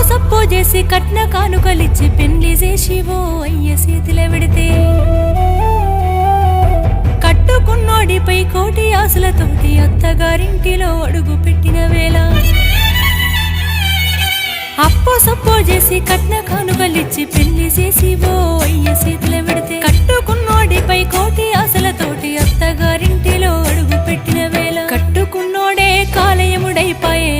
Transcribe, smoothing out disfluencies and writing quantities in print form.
సప్పో చేసి కట్న కానుకలిచ్చి పెళ్లి చేసివో అయ్య చేతిలో పెడితే కట్టుకున్నోడిపై కోటి ఆశలతోటి అత్తగారింటిలో అడుగు పెట్టిన వేళ అప్పో సప్పో చేసి కట్న కానుకలిచ్చి పెళ్లి చేసివో అయ్య చేతిలో పెడితే కట్టుకున్నోడిపై కోటి ఆశలతోటి అత్తగారింటిలో అడుగు పెట్టిన వేళ కట్టుకున్నోడే కాలయముడైపాయే